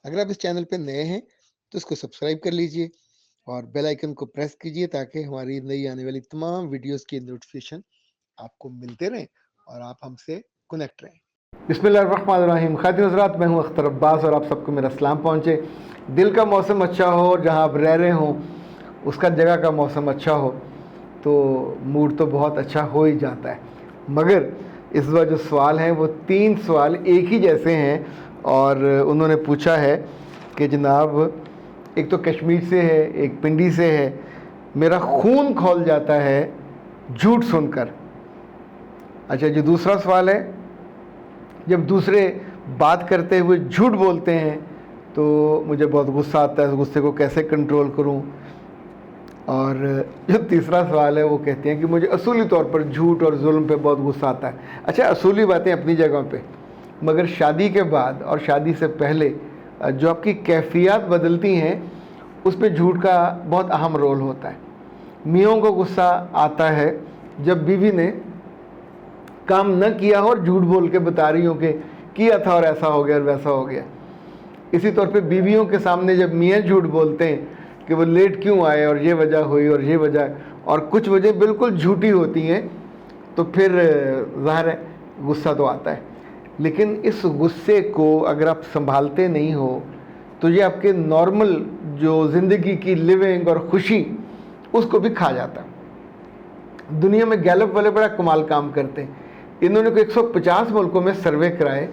अगर आप इस चैनल पे नए हैं तो इसको सब्सक्राइब कर लीजिए और बेल आइकन को प्रेस कीजिए ताकि हमारी नई आने वाली तमाम वीडियोस की नोटिफिकेशन आपको मिलते रहें और आप हमसे कनेक्ट रहें। बिस्मिल्लाहिर्रहमानिर्रहीम। ख़ातिन हज़रात, मैं हूँ अख्तर अब्बास और आप सबको मेरा सलाम पहुँचे। दिल का मौसम अच्छा हो, जहाँ आप रह रहे हों उसका जगह का मौसम अच्छा हो तो मूड तो बहुत अच्छा हो ही जाता है। मगर इस बार जो सवाल हैं वो 3 सवाल एक ही जैसे हैं और उन्होंने पूछा है कि जनाब, एक तो कश्मीर से है, एक पिंडी से है। मेरा खून खौल जाता है झूठ सुनकर। अच्छा, जो दूसरा सवाल है, जब दूसरे बात करते हुए झूठ बोलते हैं तो मुझे बहुत गुस्सा आता है, उस गुस्से को कैसे कंट्रोल करूं। और जो तीसरा सवाल है वो कहते हैं कि मुझे असूली तौर पर झूठ और जुल्म पे बहुत गुस्सा आता है। अच्छा, असूली बातें अपनी जगह पे, मगर शादी के बाद और शादी से पहले जो आपकी कैफियत बदलती हैं उस पर झूठ का बहुत अहम रोल होता है। मियों को गुस्सा आता है जब बीवी ने काम न किया हो और झूठ बोल के बता रही हो कि किया था और ऐसा हो गया और वैसा हो गया। इसी तौर पे बीवियों के सामने जब मियाँ झूठ बोलते हैं कि वो लेट क्यों आए और ये वजह हुई और ये वजह, और कुछ वजह बिल्कुल झूठी होती हैं, तो फिर ज़ाहिर है गुस्सा तो आता है। लेकिन इस गुस्से को अगर आप संभालते नहीं हो तो ये आपके नॉर्मल जो ज़िंदगी की लिविंग और खुशी उसको भी खा जाता है। दुनिया में गैलप वाले बड़ा कमाल काम करते हैं। इन्होंने को 150 मुल्कों में सर्वे कराए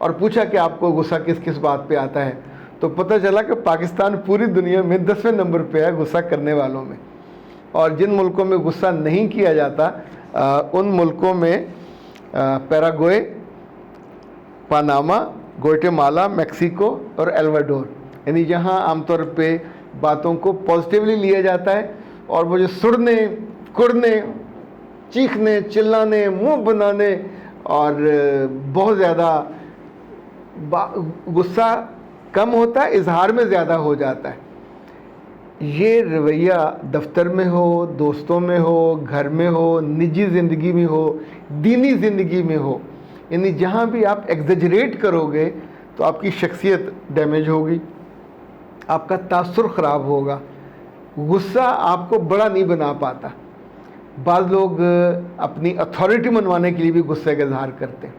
और पूछा कि आपको गुस्सा किस किस बात पे आता है, तो पता चला कि पाकिस्तान पूरी दुनिया में 10वें नंबर पे है गुस्सा करने वालों में। और जिन मुल्कों में गुस्सा नहीं किया जाता उन मुल्कों में पैराग्वे, पनामा, ग्वाटेमाला, मेक्सिको और एल्वाडोर, यानी जहाँ आमतौर पे बातों को पॉजिटिवली लिया जाता है और वो जो सुड़ने, कुड़ने, चीखने, चिल्लाने, मुंह बनाने और बहुत ज़्यादा गुस्सा कम होता है, इजहार में ज़्यादा हो जाता है। ये रवैया दफ्तर में हो, दोस्तों में हो, घर में हो, निजी ज़िंदगी में हो, दीनी ज़िंदगी में हो, यानी जहाँ भी आप एग्जेजरेट करोगे तो आपकी शख्सियत डैमेज होगी, आपका तासुर ख़राब होगा। गुस्सा आपको बड़ा नहीं बना पाता। बाज़ लोग अपनी अथॉरिटी मनवाने के लिए भी गुस्से का इजहार करते हैं,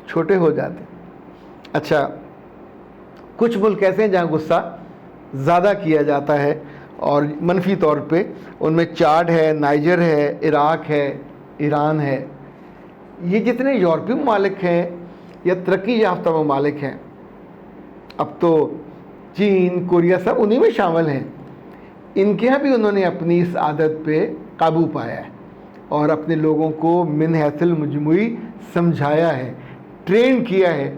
छोटे हो जाते हैं। अच्छा, कुछ मुल्क ऐसे हैं जहाँ गुस्सा ज़्यादा किया जाता है और मनफी तौर पे, उनमें चाड है, नाइजर है, इराक है, ईरान है। ये जितने यूरोपीय ममालिक हैं या तरक्की याफ्ता ममालिक हैं, अब तो चीन, कोरिया सब उन्हीं में शामिल हैं, इनके यहाँ भी उन्होंने अपनी इस आदत पे काबू पाया है और अपने लोगों को मिन हैसिल मजमुई समझाया है, ट्रेन किया है।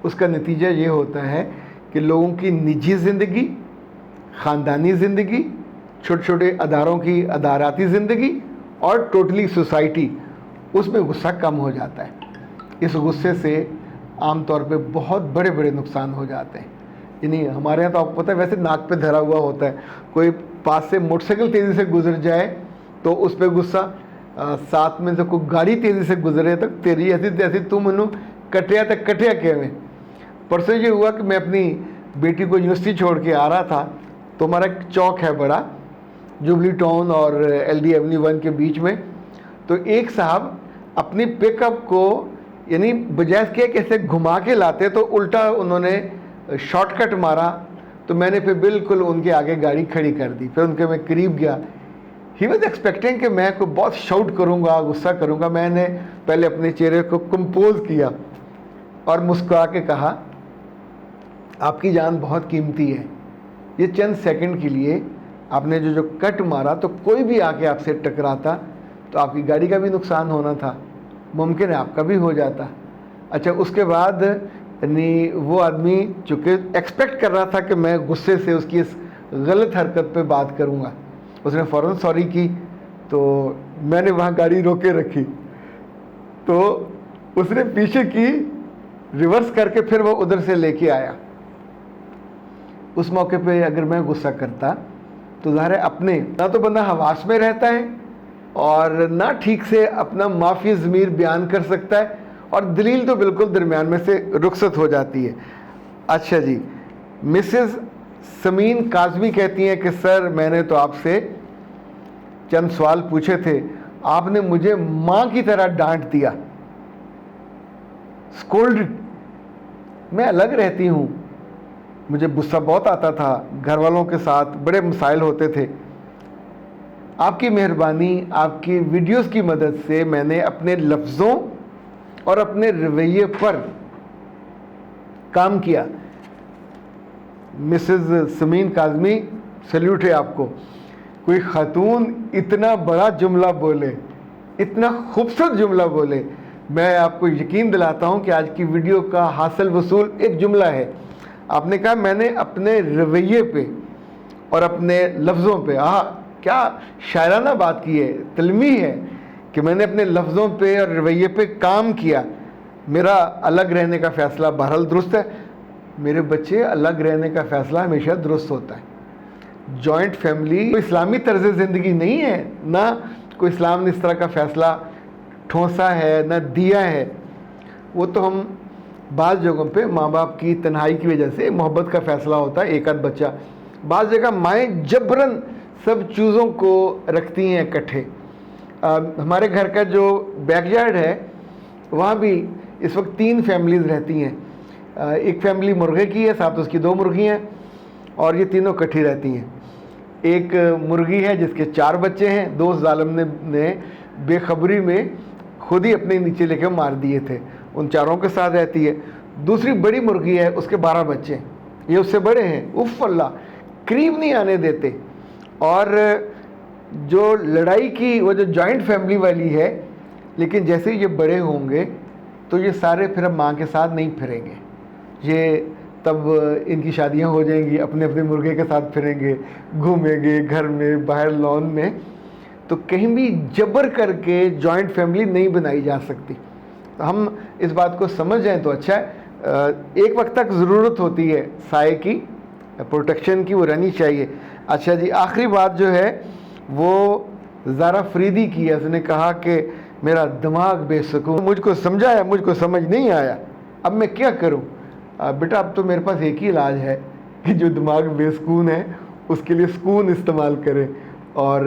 उसका नतीजा ये होता है कि लोगों की निजी ज़िंदगी, ख़ानदानी ज़िंदगी, छोटे छोटे अदारों की अदाराती ज़िंदगी और टोटली सोसाइटी, उसमें गुस्सा कम हो जाता है। इस गुस्से से आम तौर पे बहुत बड़े बड़े नुकसान हो जाते हैं। यानी हमारे यहाँ तो आपको पता है वैसे नाक पे धरा हुआ होता है, कोई पास से मोटरसाइकिल तेज़ी से गुजर जाए तो उस पर गुस्सा, साथ में से कोई गाड़ी तेज़ी से गुजरे तक तेरी ऐसी तैसी तू मनु कटिया तक कटिया के में। परसों ये हुआ कि मैं अपनी बेटी को यूनिवर्सिटी छोड़ के आ रहा था, तो हमारा एक चौक है बड़ा, जुबली टाउन और LD एवेन्यू 1 के बीच में। तो एक साहब अपनी पिकअप को यानी बजाय के कैसे घुमा के लाते तो उल्टा उन्होंने शॉर्टकट मारा, तो मैंने फिर बिल्कुल उनके आगे गाड़ी खड़ी कर दी। फिर उनके मैं करीब गया। ही वॉज एक्सपेक्टिंग कि मैं कोई बहुत शाउट करूँगा, गुस्सा करूँगा। मैंने पहले अपने चेहरे को कंपोज किया और मुस्कुरा के कहा, आपकी जान बहुत कीमती है, ये चंद सेकंड के लिए आपने जो कट मारा, तो कोई भी आके आपसे टकराता तो आपकी गाड़ी का भी नुकसान होना था, मुमकिन है आपका भी हो जाता। अच्छा, उसके बाद यानी वो आदमी चूँकि एक्सपेक्ट कर रहा था कि मैं गुस्से से उसकी इस गलत हरकत पे बात करूँगा, उसने फ़ौरन सॉरी की। तो मैंने वहाँ गाड़ी रोके रखी, तो उसने पीछे की, रिवर्स करके फिर वो उधर से लेके आया। उस मौके पे अगर मैं गुस्सा करता तो ज़ाहिर है अपने ना तो बंदा हवास में रहता है और ना ठीक से अपना माफ़ी ज़मीर बयान कर सकता है, और दलील तो बिल्कुल दरमियान में से रुखसत हो जाती है। अच्छा जी, मिसेस समीन काज़मी कहती हैं कि सर मैंने तो आपसे चंद सवाल पूछे थे, आपने मुझे माँ की तरह डांट दिया, स्कोल्ड। मैं अलग रहती हूँ, मुझे गुस्सा बहुत आता था, घर वालों के साथ बड़े मसाइल होते थे। आपकी मेहरबानी, आपकी वीडियोस की मदद से मैंने अपने लफ्ज़ों और अपने रवैये पर काम किया। मिसेस समीन काज़मी, सल्यूट है आपको। कोई खातून इतना बड़ा जुमला बोले, इतना खूबसूरत जुमला बोले, मैं आपको यकीन दिलाता हूँ कि आज की वीडियो का हासिल वसूल एक जुमला है। आपने कहा मैंने अपने रवैये पे और अपने लफ्ज़ों पे, क्या शायराना बात की है, तलमी है कि मैंने अपने लफ्ज़ों पे और रवैये पे काम किया। मेरा अलग रहने का फ़ैसला बहरहाल दुरुस्त है, मेरे बच्चे अलग रहने का फ़ैसला हमेशा दुरुस्त होता है। जॉइंट फैमिली कोई इस्लामी तर्ज़ ज़िंदगी नहीं है, ना कोई इस्लाम ने इस तरह का फ़ैसला ठोंसा है ना दिया है। वो तो हम बाज़ जगहों पे माँ बाप की तन्हाई की वजह से मोहब्बत का फ़ैसला होता है, एक आध बच्चा। बाज़ जगह माएँ जबरन सब चीज़ों को रखती हैं इकट्ठे। हमारे घर का जो बैकयार्ड है वहाँ भी इस वक्त 3 फैमिलीज़ रहती हैं। एक फैमिली मुर्गे की है, साथ उसकी 2 मुर्गी हैं और ये तीनों इकट्ठी रहती हैं। एक मुर्गी है जिसके 4 बच्चे हैं, 2 जालिम ने बेखबरी में खुद ही अपने नीचे लेके मार दिए थे, उन चारों के साथ रहती है। दूसरी बड़ी मुर्गी है, उसके 12 बच्चे हैं, ये उससे बड़े हैं, उफ़ अल्लाह, करीब नहीं आने देते। और जो लड़ाई की वो जो जॉइंट फैमिली वाली है, लेकिन जैसे ये बड़े होंगे तो ये सारे फिर अब माँ के साथ नहीं फिरेंगे, ये तब इनकी शादियाँ हो जाएंगी, अपने अपने मुर्गे के साथ फिरेंगे, घूमेंगे घर में, बाहर लॉन में। तो कहीं भी जबर करके जॉइंट फैमिली नहीं बनाई जा सकती। तो हम इस बात को समझ जाएं तो अच्छा है। एक वक्त तक ज़रूरत होती है साए की, प्रोटेक्शन की, वो रहनी चाहिए। अच्छा जी, आखिरी बात जो है वो ज़ारा फरीदी की है। उसने कहा कि मेरा दिमाग बेसुकून, मुझको समझाया, मुझको समझ नहीं आया, अब मैं क्या करूं? बेटा अब तो मेरे पास एक ही इलाज है कि जो दिमाग बेसुकून है उसके लिए सुकून इस्तेमाल करें, और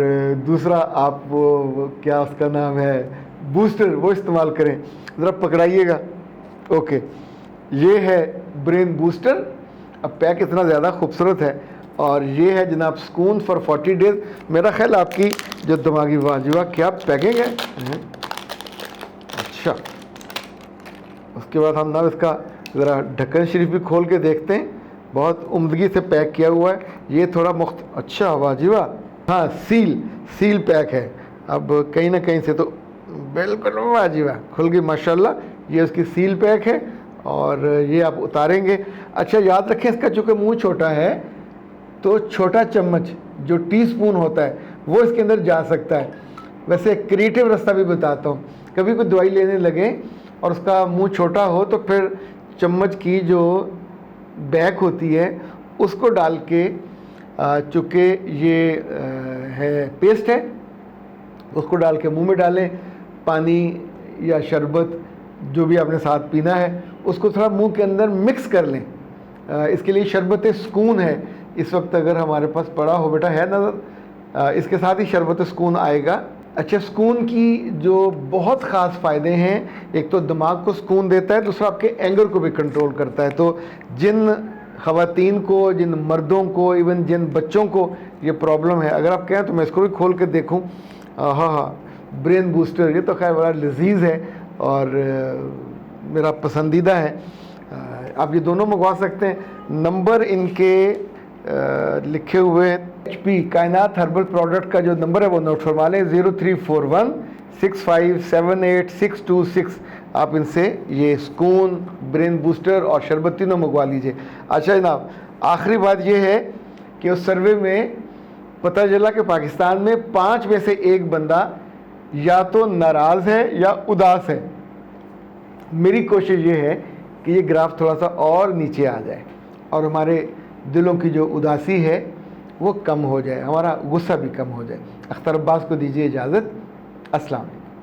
दूसरा आप वो क्या उसका नाम है, बूस्टर, वो इस्तेमाल करें। ज़रा पकड़ाइएगा। ओके, ये है ब्रेन बूस्टर। अब पैक इतना ज़्यादा खूबसूरत है, और ये है जनाब सुकून फॉर 40 डेज़। मेरा ख्याल आपकी जो दिमागी वाजिबा क्या पैकिंग है। अच्छा, उसके बाद हम ना इसका ज़रा ढक्कन शरीफ भी खोल के देखते हैं, बहुत उम्दगी से पैक किया हुआ है। ये थोड़ा अच्छा वाजिबा, हाँ, सील पैक है। अब कहीं ना कहीं से तो बिल्कुल वाजिबा खुल गई माशाल्लाह। ये उसकी सील पैक है और ये आप उतारेंगे। अच्छा, याद रखें इसका चूँकि मुंह छोटा है तो छोटा चम्मच जो टीस्पून होता है वो इसके अंदर जा सकता है। वैसे एक क्रिएटिव रास्ता भी बताता हूँ, कभी कोई दवाई लेने लगे और उसका मुंह छोटा हो तो फिर चम्मच की जो बैक होती है उसको डाल के, चूँकि ये है पेस्ट है, उसको डाल के मुंह में डालें। पानी या शरबत जो भी आपने साथ पीना है उसको थोड़ा मुंह के अंदर मिक्स कर लें। इसके लिए शरबत सुकून है, इस वक्त अगर हमारे पास पड़ा हो, बेटा है नज़र, इसके साथ ही शरबत सुकून आएगा। अच्छा, सुकून की जो बहुत ख़ास फ़ायदे हैं, एक तो दिमाग को सुकून देता है, दूसरा आपके एंगर को भी कंट्रोल करता है। तो जिन ख़वातीन को, जिन मर्दों को, इवन जिन बच्चों को ये प्रॉब्लम है, अगर आप कहें तो मैं इसको भी खोल के देखूँ। हाँ, ब्रेन बूस्टर, ये तो खैर बड़ा लजीज है और मेरा पसंदीदा है। आप ये दोनों मंगवा सकते हैं। नंबर इनके लिखे हुए HP कायनात हर्बल प्रोडक्ट का जो नंबर है वो नोट फरमा लें, 0341 6578626। आप इनसे ये सुकून, ब्रेन बूस्टर और शरबत तीनों मंगवा लीजिए। अच्छा जनाब, आखिरी बात ये है कि उस सर्वे में पता चला कि पाकिस्तान में 5 में से 1 बंदा या तो नाराज़ है या उदास है। मेरी कोशिश ये है कि ये ग्राफ थोड़ा सा और नीचे आ जाए और हमारे दिलों की जो उदासी है वो कम हो जाए, हमारा गुस्सा भी कम हो जाए। अख्तर अब्बास को दीजिए इजाज़त। अस्सलाम।